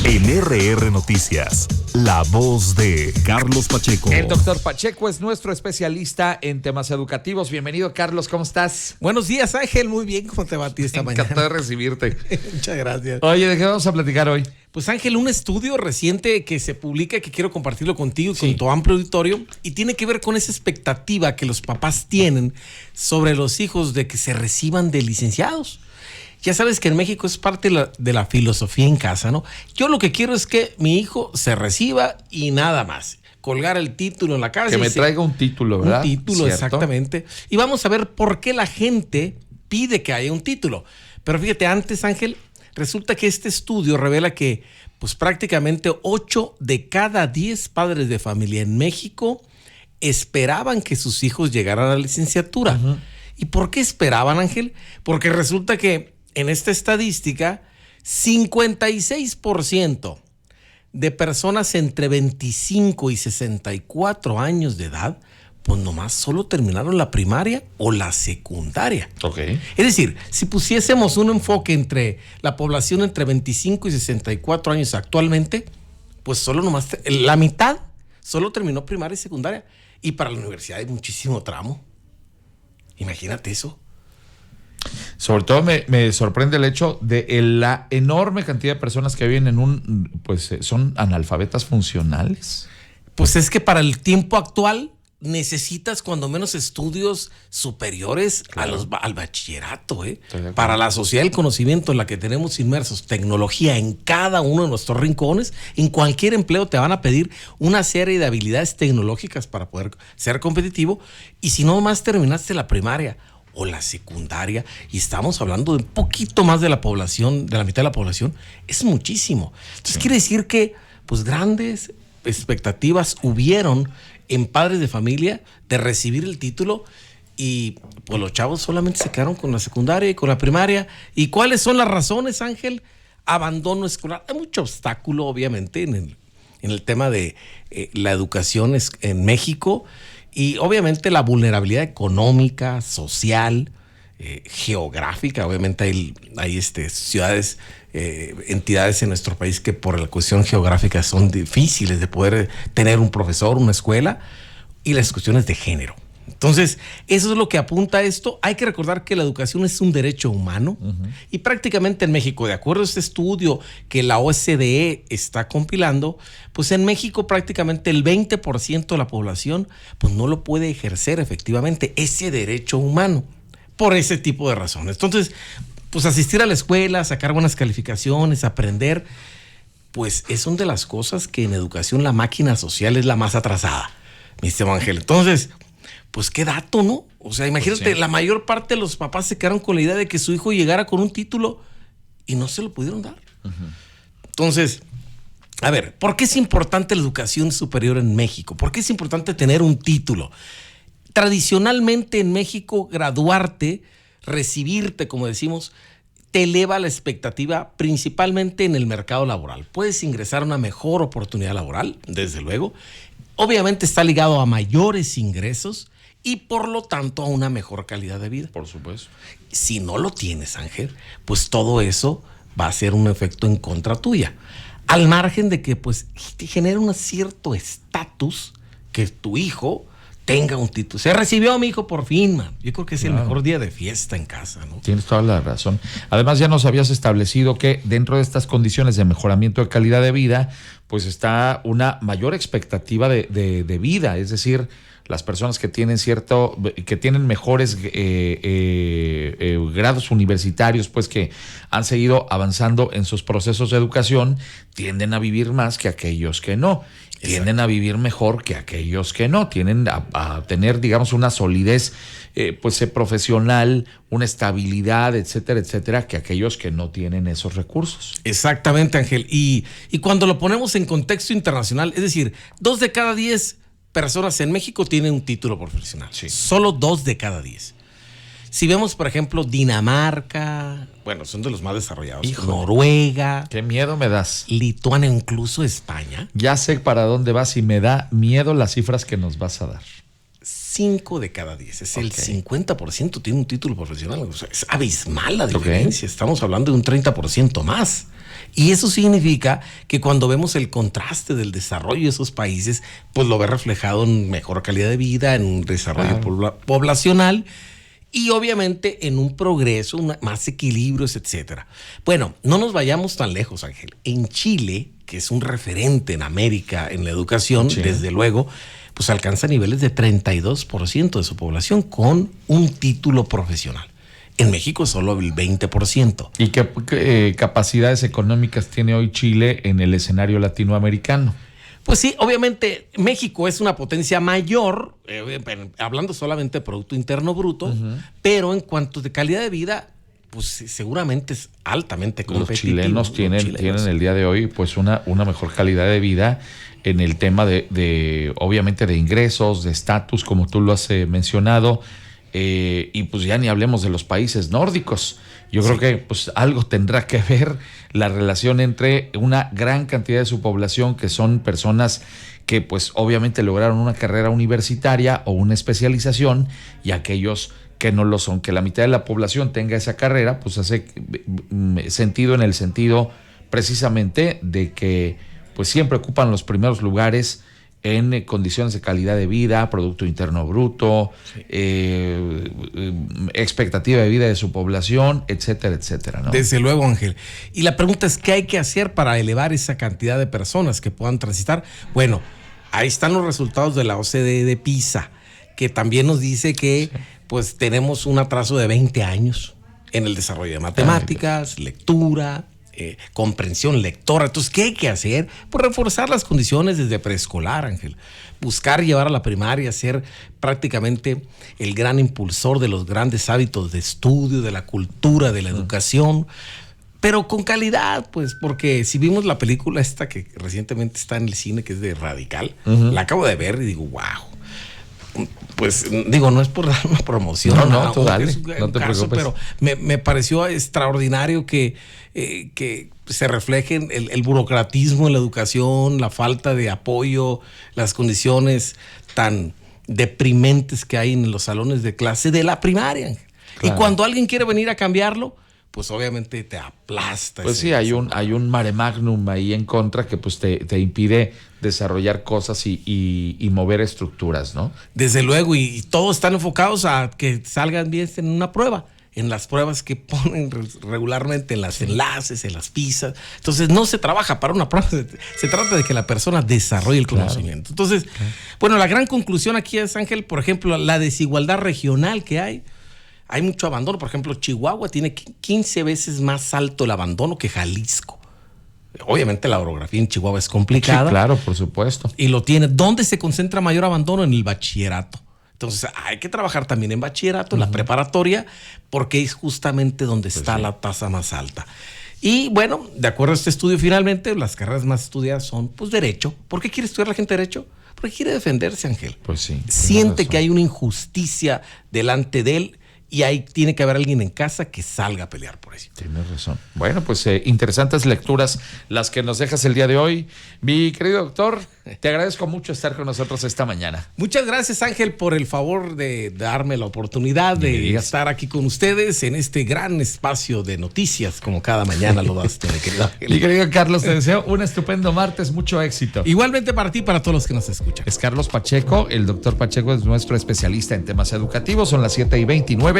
En RR Noticias, la voz de Carlos Pacheco. El doctor Pacheco es nuestro especialista en temas educativos. Bienvenido, Carlos, ¿cómo estás? Buenos días, Ángel. Muy bien, ¿cómo te va a ti esta mañana? Encantado de recibirte. Muchas gracias. Oye, ¿de qué vamos a platicar hoy? Pues Ángel, un estudio reciente que se publica, que quiero compartirlo contigo y con tu amplio auditorio, y tiene que ver con esa expectativa que los papás tienen sobre los hijos de que se reciban de licenciados. Ya sabes que en México es parte de la filosofía en casa, ¿no? Yo lo que quiero es que mi hijo se reciba y nada más. Colgar el título en la cabeza. Que me traiga un título, ¿verdad? Un título, ¿cierto? Exactamente. Y vamos a ver por qué la gente pide que haya un título. Pero fíjate, antes, Ángel, resulta que este estudio revela que pues prácticamente 8 de cada 10 padres de familia en México esperaban que sus hijos llegaran a la licenciatura. Uh-huh. ¿Y por qué esperaban, Ángel? Porque resulta que en esta estadística, 56% de personas entre 25 y 64 años de edad, pues nomás solo terminaron la primaria o la secundaria. Okay. Es decir, si pusiésemos un enfoque entre la población entre 25 y 64 años actualmente, pues solo nomás la mitad solo terminó primaria y secundaria. Y para la universidad hay muchísimo tramo. Imagínate eso. Sobre todo me sorprende el hecho de la enorme cantidad de personas que viven en son analfabetas funcionales. Pues es que para el tiempo actual necesitas cuando menos estudios superiores, claro, al bachillerato, para la sociedad del conocimiento en la que tenemos inmersos, tecnología en cada uno de nuestros rincones. En cualquier empleo te van a pedir una serie de habilidades tecnológicas para poder ser competitivo, y si no más terminaste la primaria o la secundaria, y estamos hablando de un poquito más de la población, de la mitad de la población, es muchísimo. Entonces quiere decir que pues grandes expectativas hubieron en padres de familia de recibir el título, y pues los chavos solamente se quedaron con la secundaria y con la primaria. ¿Y cuáles son las razones, Ángel? Abandono escolar. Hay mucho obstáculo, obviamente, en el tema de la educación en México. Y obviamente la vulnerabilidad económica, social, geográfica. Obviamente hay ciudades, entidades en nuestro país que por la cuestión geográfica son difíciles de poder tener un profesor, una escuela, y las cuestiones de género. Entonces, eso es lo que apunta a esto. Hay que recordar que la educación es un derecho humano, uh-huh, y prácticamente en México, de acuerdo a este estudio que la OCDE está compilando, pues en México prácticamente el 20% de la población pues no lo puede ejercer efectivamente, ese derecho humano, por ese tipo de razones. Entonces, pues asistir a la escuela, sacar buenas calificaciones, aprender, pues es una de las cosas que en educación la máquina social es la más atrasada, mi estimado Ángel. Entonces, pues qué dato, ¿no? O sea, imagínate, pues sí, la mayor parte de los papás se quedaron con la idea de que su hijo llegara con un título y no se lo pudieron dar. Uh-huh. Entonces, a ver, ¿por qué es importante la educación superior en México? ¿Por qué es importante tener un título? Tradicionalmente en México, graduarte, recibirte, como decimos, te eleva la expectativa principalmente en el mercado laboral. Puedes ingresar a una mejor oportunidad laboral, desde luego. Obviamente está ligado a mayores ingresos y por lo tanto a una mejor calidad de vida. Por supuesto. Si no lo tienes, Ángel, pues todo eso va a ser un efecto en contra tuya. Al margen de que pues te genera un cierto estatus que tu hijo tenga un título. Se recibió a mi hijo por fin, man. Yo creo que es el mejor día de fiesta en casa, ¿no? Tienes toda la razón. Además, ya nos habías establecido que dentro de estas condiciones de mejoramiento de calidad de vida, pues está una mayor expectativa de vida. Es decir, las personas que tienen mejores grados universitarios, pues que han seguido avanzando en sus procesos de educación, tienden a vivir más que aquellos que no. Tienden a vivir mejor que aquellos que no, tienden a tener, digamos, una solidez profesional, una estabilidad, etcétera, etcétera, que aquellos que no tienen esos recursos. Exactamente, Ángel. Y cuando lo ponemos en contexto internacional, es decir, 2 de cada 10 personas en México tienen un título profesional. Sí. Solo 2 de cada 10. Si vemos, por ejemplo, Dinamarca, bueno, son de los más desarrollados. Híjole, Noruega. Qué miedo me das. Lituania, incluso España. Ya sé para dónde vas y me da miedo las cifras que nos vas a dar. 5 de cada 10. Es el 50% tiene un título profesional. O sea, es abismal la diferencia. Estamos hablando de un 30% más. Y eso significa que cuando vemos el contraste del desarrollo de esos países, pues lo ve reflejado en mejor calidad de vida, en un desarrollo poblacional y obviamente en un progreso, más equilibrios, etcétera. Bueno, no nos vayamos tan lejos, Ángel. En Chile, que es un referente en América en la educación, desde luego, pues alcanza niveles de 32% de su población con un título profesional. En México solo el 20%. ¿Y qué capacidades económicas tiene hoy Chile en el escenario latinoamericano? Pues sí, obviamente México es una potencia mayor, hablando solamente de Producto Interno Bruto, pero en cuanto de calidad de vida, pues seguramente es altamente competitivo. Los chilenos tienen el día de hoy pues una mejor calidad de vida en el tema de obviamente de ingresos, de estatus, como tú lo has mencionado. Y pues ya ni hablemos de los países nórdicos. Yo creo que pues algo tendrá que ver la relación entre una gran cantidad de su población, que son personas que pues obviamente lograron una carrera universitaria o una especialización, y aquellos que no lo son. Que la mitad de la población tenga esa carrera, pues hace sentido en el sentido precisamente de que pues siempre ocupan los primeros lugares en condiciones de calidad de vida, Producto Interno Bruto, expectativa de vida de su población, etcétera, etcétera, ¿no? Desde luego, Ángel. Y la pregunta es, ¿qué hay que hacer para elevar esa cantidad de personas que puedan transitar? Bueno, ahí están los resultados de la OCDE de PISA, que también nos dice que pues tenemos un atraso de 20 años en el desarrollo de matemáticas, lectura, comprensión lectora. Entonces, ¿qué hay que hacer? Pues reforzar las condiciones desde preescolar, Ángel. Buscar llevar a la primaria, ser prácticamente el gran impulsor de los grandes hábitos de estudio, de la cultura, de la educación, pero con calidad, pues, porque si vimos la película esta que recientemente está en el cine, que es de Radical, la acabo de ver y digo, wow. Pues digo, no es por dar una promoción, no te preocupes. Pero me pareció extraordinario que se refleje el burocratismo en la educación, la falta de apoyo, las condiciones tan deprimentes que hay en los salones de clase de la primaria. Claro. Y cuando alguien quiere venir a cambiarlo, pues obviamente te aplasta. Pues sí, hay un mare magnum ahí en contra que pues te impide desarrollar cosas y mover estructuras, ¿no? Desde luego, y todos están enfocados a que salgan bien en una prueba, en las pruebas que ponen regularmente, en las enlaces, en las pizzas. Entonces no se trabaja para una prueba, se trata de que la persona desarrolle el conocimiento. Entonces, bueno, la gran conclusión aquí es, Ángel, por ejemplo, la desigualdad regional que hay. Hay mucho abandono. Por ejemplo, Chihuahua tiene 15 veces más alto el abandono que Jalisco. Obviamente la orografía en Chihuahua es complicada. Sí, claro, por supuesto. Y lo tiene. ¿Dónde se concentra mayor abandono? En el bachillerato. Entonces hay que trabajar también en bachillerato, en la preparatoria, porque es justamente donde está la tasa más alta. Y bueno, de acuerdo a este estudio, finalmente las carreras más estudiadas son pues derecho. ¿Por qué quiere estudiar la gente derecho? Porque quiere defenderse, Ángel. Pues sí. Siente que hay una injusticia delante de él. Y ahí tiene que haber alguien en casa que salga a pelear por eso. Tienes razón. Bueno, pues interesantes lecturas las que nos dejas el día de hoy. Mi querido doctor, te agradezco mucho estar con nosotros esta mañana. Muchas gracias, Ángel, por el favor de darme la oportunidad de estar aquí con ustedes en este gran espacio de noticias, como cada mañana lo das, mi querido Ángel. Mi querido Carlos, te deseo un estupendo martes, mucho éxito. Igualmente para ti y para todos los que nos escuchan. Es Carlos Pacheco, el doctor Pacheco es nuestro especialista en temas educativos. Son las 7:29.